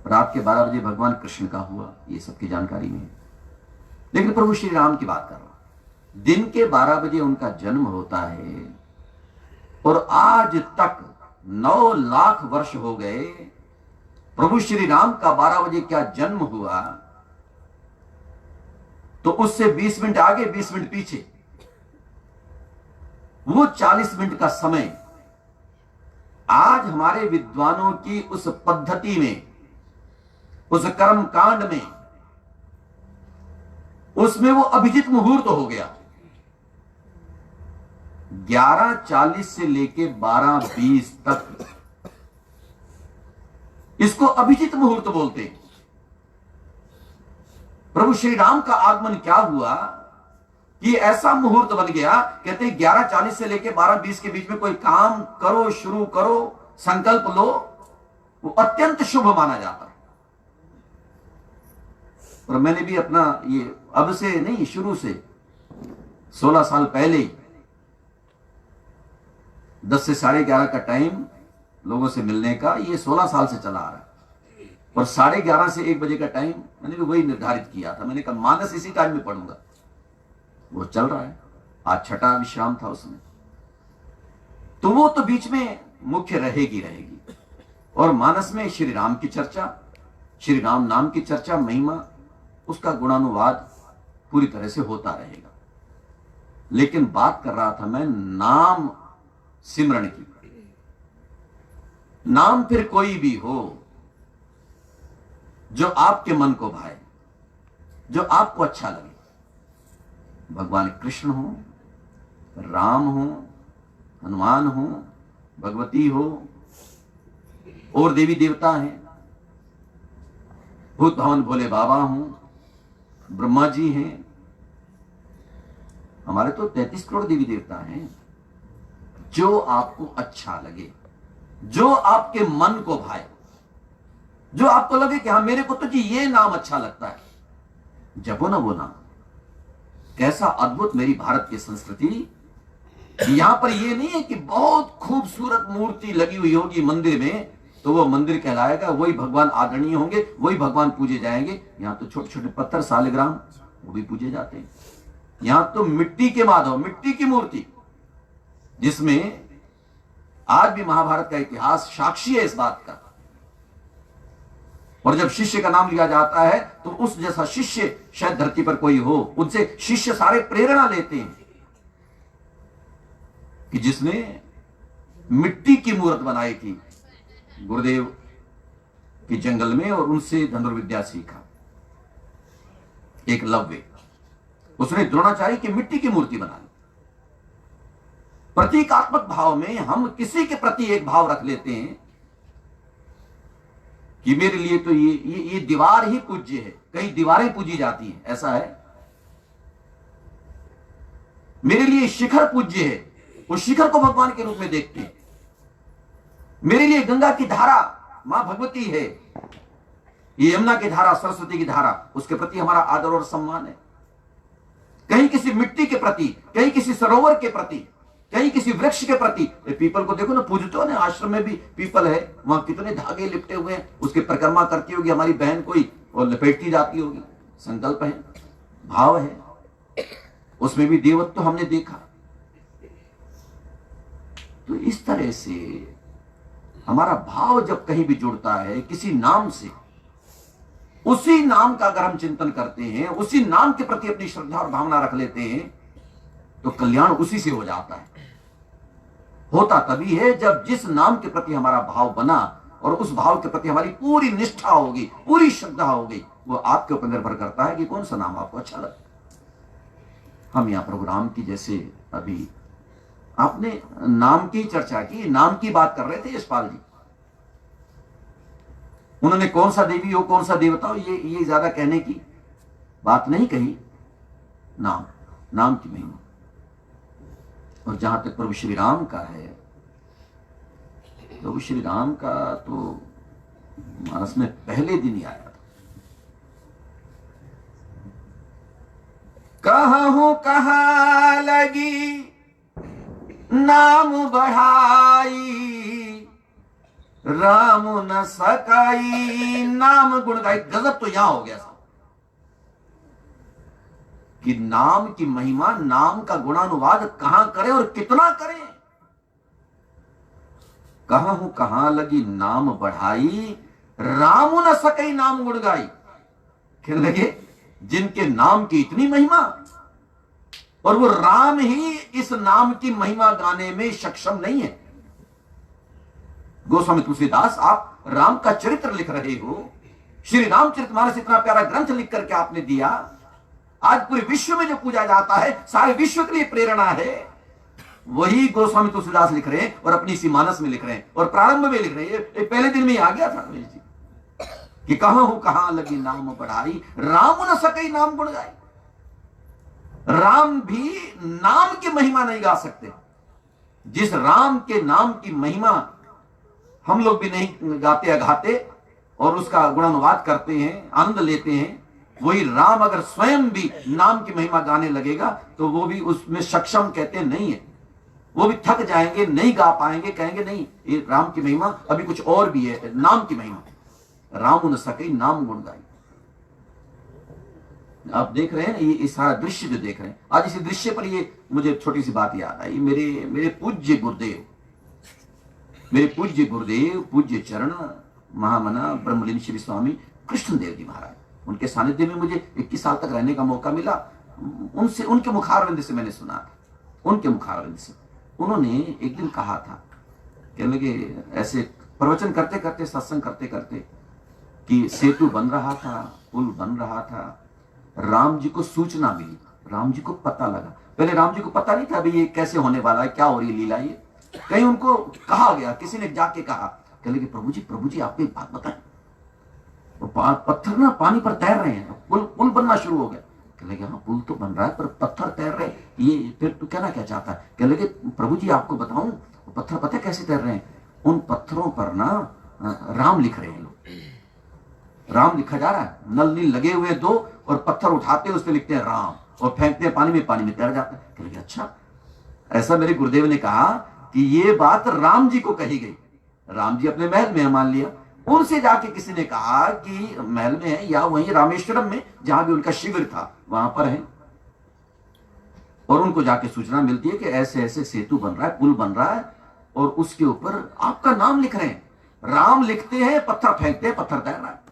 रात के 12 बजे भगवान कृष्ण का हुआ, ये सबकी जानकारी में है। लेकिन प्रभु श्री राम की बात कर रहा हूं, दिन के 12 बजे उनका जन्म होता है और आज तक 9 लाख वर्ष हो गए। प्रभु श्री राम का 12 बजे क्या जन्म हुआ, तो उससे 20 मिनट आगे 20 मिनट पीछे वो 40 मिनट का समय आज हमारे विद्वानों की उस पद्धति में, उस कर्म कांड में, उसमें वो अभिजित मुहूर्त हो गया। 11:40 से लेके 12:20 तक इसको अभिजित मुहूर्त बोलते हैं। प्रभु श्री राम का आगमन क्या हुआ कि ऐसा मुहूर्त बन गया, कहते हैं 11:40 से लेके 12:20 के बीच में कोई काम करो, शुरू करो, संकल्प लो, वो अत्यंत शुभ माना जाता है। और मैंने भी अपना ये अब से नहीं, शुरू से 16 साल पहले 10 से 11:30 का टाइम लोगों से मिलने का, ये 16 साल से चला आ रहा है। और 11:30 से 1 बजे का टाइम मैंने भी वही निर्धारित किया था। मैंने कहा मानस इसी टाइम में पढ़ूंगा, वो चल रहा है। आज छठा विश्राम था उसमें, तो वो तो बीच में मुख्य रहेगी। और मानस में श्री राम की चर्चा, श्री राम नाम की चर्चा, महिमा, उसका गुणानुवाद पूरी तरह से होता रहेगा। लेकिन बात कर रहा था मैं नाम सिमरण की। नाम फिर कोई भी हो जो आपके मन को भाए, जो आपको अच्छा लगे। भगवान कृष्ण हो, राम हो, हनुमान हो, भगवती हो, और देवी देवता हैं, भूत भवन भोले बाबा हों, ब्रह्मा जी हैं, हमारे तो 33 करोड़ देवी देवता हैं। जो आपको अच्छा लगे, जो आपके मन को भाए, जो आपको लगे कि हाँ मेरे को तो जी ये नाम अच्छा लगता है, जपो ना वो नाम। कैसा अद्भुत मेरी भारत की संस्कृति। यहां पर ये नहीं है कि बहुत खूबसूरत मूर्ति लगी हुई होगी मंदिर में तो वो मंदिर कहलाएगा, वही भगवान आदरणीय होंगे, वही भगवान पूजे जाएंगे। यहां तो छोटे छोटे पत्थर, सालिग्राम, वो भी पूजे जाते हैं। यहां तो मिट्टी के माधव, मिट्टी की मूर्ति, जिसमें आज भी महाभारत का इतिहास साक्षी है इस बात का। और जब शिष्य का नाम लिया जाता है तो उस जैसा शिष्य शायद धरती पर कोई हो। उनसे शिष्य सारे प्रेरणा लेते हैं कि जिसने मिट्टी की मूर्त बनाई थी गुरुदेव के जंगल में, और उनसे धनुर्विद्या सीखा। एकलव्य, उसने द्रोणाचार्य की मिट्टी की मूर्ति बना ली। प्रतीकात्मक भाव में हम किसी के प्रति एक भाव रख लेते हैं कि मेरे लिए तो ये दीवार ही पूज्य है। कई दीवारें पूजी जाती हैं, ऐसा है। मेरे लिए शिखर पूज्य है, उस शिखर को भगवान के रूप में देखते हैं। मेरे लिए गंगा की धारा मां भगवती है, ये यमुना की धारा, सरस्वती की धारा, उसके प्रति हमारा आदर और सम्मान है। कहीं किसी मिट्टी के प्रति, कहीं किसी सरोवर के प्रति, कहीं किसी वृक्ष के प्रति। पीपल को देखो ना, पूजते हो ना, आश्रम में भी पीपल है, वहां कितने धागे लिपटे हुए हैं, उसकी परिक्रमा करती होगी हमारी बहन कोई, और लपेटती जाती होगी। संकल्प है, भाव है, उसमें भी देवत्व हमने देखा। तो इस तरह से हमारा भाव जब कहीं भी जुड़ता है किसी नाम से, उसी नाम का अगर हम चिंतन करते हैं, उसी नाम के प्रति अपनी श्रद्धा और भावना रख लेते हैं, तो कल्याण उसी से हो जाता है। होता तभी है जब जिस नाम के प्रति हमारा भाव बना और उस भाव के प्रति हमारी पूरी निष्ठा होगी, पूरी श्रद्धा होगी। वो आपके ऊपर निर्भर करता है कि कौन सा नाम आपको अच्छा लगता। हम यहां प्रोग्राम की, जैसे अभी आपने नाम की चर्चा की, नाम की बात कर रहे थे यशपाल जी। उन्होंने कौन सा देवी हो, कौन सा देवता हो, ये ज्यादा कहने की बात नहीं कही। नाम की महिमा। और जहां तक प्रभु श्री राम का है, प्रभु श्री राम का तो मानस में पहले दिन ही आया था। कहूं कहां लगी नाम बढ़ाई, राम न सकाई नाम गुण गाई। गजब तो यहां हो गया साहब कि नाम की महिमा, नाम का गुणानुवाद कहां करें और कितना करें। कहां लगी नाम बढ़ाई, राम न सकई नाम गुण गाई। कहने लगे जिनके नाम की इतनी महिमा और वो राम ही इस नाम की महिमा गाने में सक्षम नहीं है। गोस्वामी तुलसीदास, आप राम का चरित्र लिख रहे हो, श्री रामचरितमानस इतना प्यारा ग्रंथ लिख करके आपने दिया, आज पूरे विश्व में जो पूजा जाता है, सारे विश्व के लिए प्रेरणा है, वही गोस्वामी तुलसीदास लिख रहे हैं और अपनी इसी मानस में लिख रहे हैं और प्रारंभ में लिख रहे हैं। ये पहले दिन में ही आ गया था रमेश जी कि कहां लगी नाम बढ़ाई, राम न सकई नाम गुण गाई। राम भी नाम की महिमा नहीं गा सकते। जिस राम के नाम की महिमा हम लोग भी नहीं गाते या गाते और उसका गुणानुवाद करते हैं, आनंद लेते हैं, वही राम अगर स्वयं भी नाम की महिमा गाने लगेगा तो वो भी उसमें सक्षम कहते नहीं है। वो भी थक जाएंगे, नहीं गा पाएंगे, कहेंगे नहीं ये राम की महिमा अभी कुछ और भी है, नाम की महिमा। राम न सके नाम गुण गाई। आप देख रहे हैं ये सारा दृश्य जो देख रहे हैं, आज इसी दृश्य पर ये मुझे छोटी सी बात याद आई। मेरे पूज्य गुरुदेव पूज्य चरण महामना ब्रह्मलीन श्री स्वामी कृष्णदेव जी महाराज, उनके सानिध्य में मुझे 21 साल तक रहने का मौका मिला। उनसे, उनके मुखारविंद से मैंने सुना था, उनके मुखारविंद से। उन्होंने एक दिन कहा था, कहने लगे ऐसे प्रवचन करते करते, सत्संग करते करते कि सेतु बन रहा था, पुल बन रहा था, राम जी को सूचना मिली, राम जी को पता लगा। पहले राम जी को पता नहीं था भाई ये कैसे होने वाला है, क्या हो रही लीला ये। कहीं उनको कहा गया, किसी ने जाके कहा, कहने लगे प्रभु जी आपको एक बात बताएं, पत्थर ना पानी पर तैर रहे हैं, पुल बनना शुरू हो गया। कहने लगे हाँ पुल तो बन रहा है पर पत्थर तैर रहे, ये फिर तू कहना क्या चाहता है। कहने लगे प्रभु जी आपको बताऊं, पत्थर पता कैसे तैर रहे हैं, उन पत्थरों पर ना राम लिख रहे हैं लोग, राम लिखा जा रहा है, नल नील लगे हुए दो और पत्थर उठाते हैं उस पर लिखते हैं राम और फेंकते हैं पानी में तैर जाता है। कहने लगे अच्छा, ऐसा मेरे गुरुदेव ने कहा कि ये बात राम जी को कही गई। राम जी अपने महल में मान लिया, उनसे जाके किसी ने कहा कि महल में है या वहीं रामेश्वरम में जहां भी उनका शिविर था वहां पर है, और उनको जाके सूचना मिलती है कि ऐसे ऐसे सेतु बन रहा है, पुल बन रहा है और उसके ऊपर आपका नाम लिख रहे हैं। राम लिखते हैं, पत्थर फेंकते हैं, पत्थर तैर रहा है।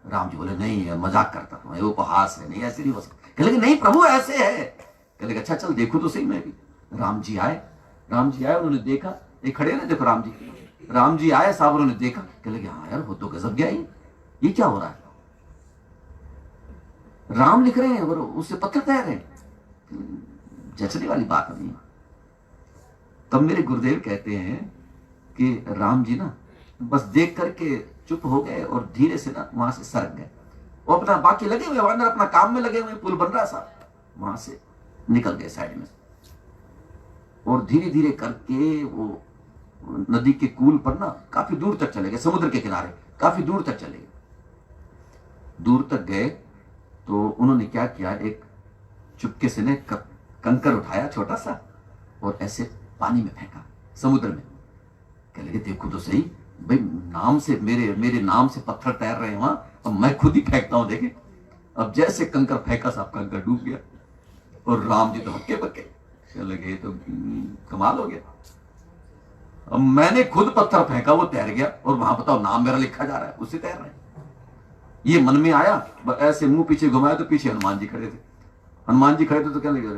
राम जी बोले नहीं मजाक करता था, ये उपहास है, नहीं ऐसे नहीं हो सकता। कहने लगे नहीं प्रभु ऐसे है। कहने लगे अच्छा चल देखो तो सही मैं भी। राम जी आए, उन्होंने देखा, ये खड़े ना देखो राम जी आए साहब, उन्होंने देखा, कहने लगे हाँ यार वो तो गजब गया, ये क्या हो रहा है, राम लिख रहे हैं और उससे पत्थर तैर रहे हैं, जचने वाली बात नहीं। तब मेरे गुरुदेव कहते हैं कि राम जी ना बस देख करके चुप हो गए और धीरे से ना वहां से सरक गए, वो अपना बाकी लगे हुए अंदर अपना काम में लगे हुए, पुल बन रहा साहब, वहां से निकल गए साइड में और धीरे धीरे करके वो नदी के कूल पर ना काफी दूर तक चले गए, समुद्र के किनारे काफी दूर तक चले गए। दूर तक गए तो उन्होंने क्या किया, एक चुपके से ने कंकर उठाया छोटा सा और ऐसे पानी में फेंका समुद्र में। कह लगे देखो तो सही भाई, नाम से मेरे नाम से पत्थर तैर रहे हैं वहां, अब मैं खुद ही फेंकता हूं देखे। अब जैसे कंकर फेंका साहब, कंकर डूब गया और राम जी तो हक्के बक्के। कह लगे तो कमाल हो गया, अब मैंने खुद पत्थर फेंका वो तैर गया और वहां बताओ नाम मेरा लिखा जा रहा है, उससे तैर रहे हैं। ये मन में आया, ऐसे मुंह पीछे घुमाया तो पीछे हनुमान जी खड़े थे। हनुमान जी खड़े थे तो क्या लगे,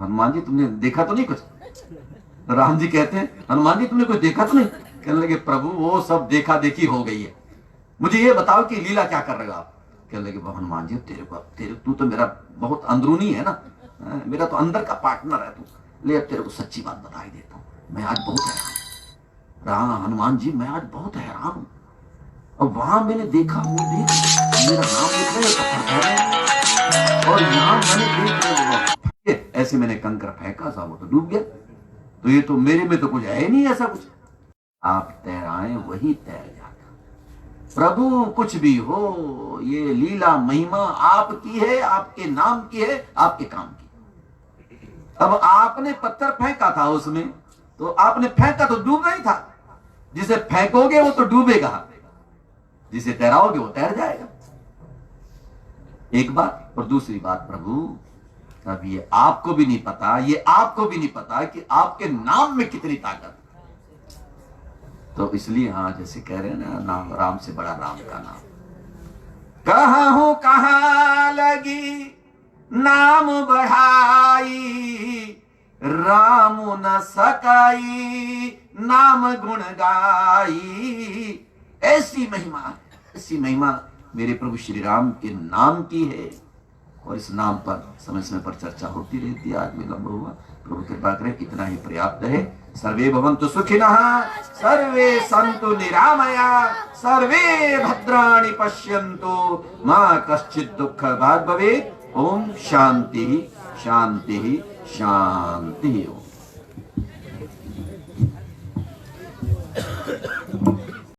हनुमान जी तुमने देखा तो नहीं कुछ। राम जी कहते हैं हनुमान जी तुमने कुछ देखा तो नहीं। कहने लगे प्रभु वो सब देखा देखी हो गई है, मुझे ये बताओ कि लीला क्या कर रहे हो आप। कहने लगे हनुमान जी तू तो मेरा बहुत अंदरूनी है ना, मेरा तो अंदर का पार्टनर है तू, ले अब तेरे को सच्ची बात बता ही देता हूँ, मैं आज बहुत हैरान हनुमान जी, मैं आज बहुत हैरान हूँ। अब वहां मैंने देखा, वो देख मेरा नाम लिख रहे हैं और यहाँ मैंने देख ऐसे मैंने कंकर फेंका सा, वो तो डूब गया। तो ये तो मेरे में तो कुछ है नहीं ऐसा कुछ, आप तैराए वही तैर जाता। प्रभु कुछ भी हो, ये लीला महिमा आपकी है, आपके नाम की है, आपके काम की। अब आपने पत्थर फेंका था उसमें, तो आपने फेंका तो डूब नहीं था, जिसे फेंकोगे वो तो डूबेगा, जिसे तैराओगे वो तैर जाएगा। एक बात। और दूसरी बात प्रभु, तब ये आपको भी नहीं पता, ये आपको भी नहीं पता कि आपके नाम में कितनी ताकत है। तो इसलिए हाँ, जैसे कह रहे हैं ना, नाम राम से बड़ा राम का नाम। कहाँ हूं कहाँ लगी नाम बढ़ाई, राम न सकाई नाम गुण गाई। ऐसी महिमा है, ऐसी महिमा मेरे प्रभु श्री राम के नाम की है। और इस नाम पर समय समय पर चर्चा होती रहती है। आज विलंब हुआ, प्रभु कृपा करें, इतना ही पर्याप्त है। सर्वे भवन्तु सुखिनः, सर्वे सन्तु निरामया, सर्वे भद्राणि पश्यन्तु, मा कश्चित् दुःख भाग् भवेत्। ओम शांति शांति शांति।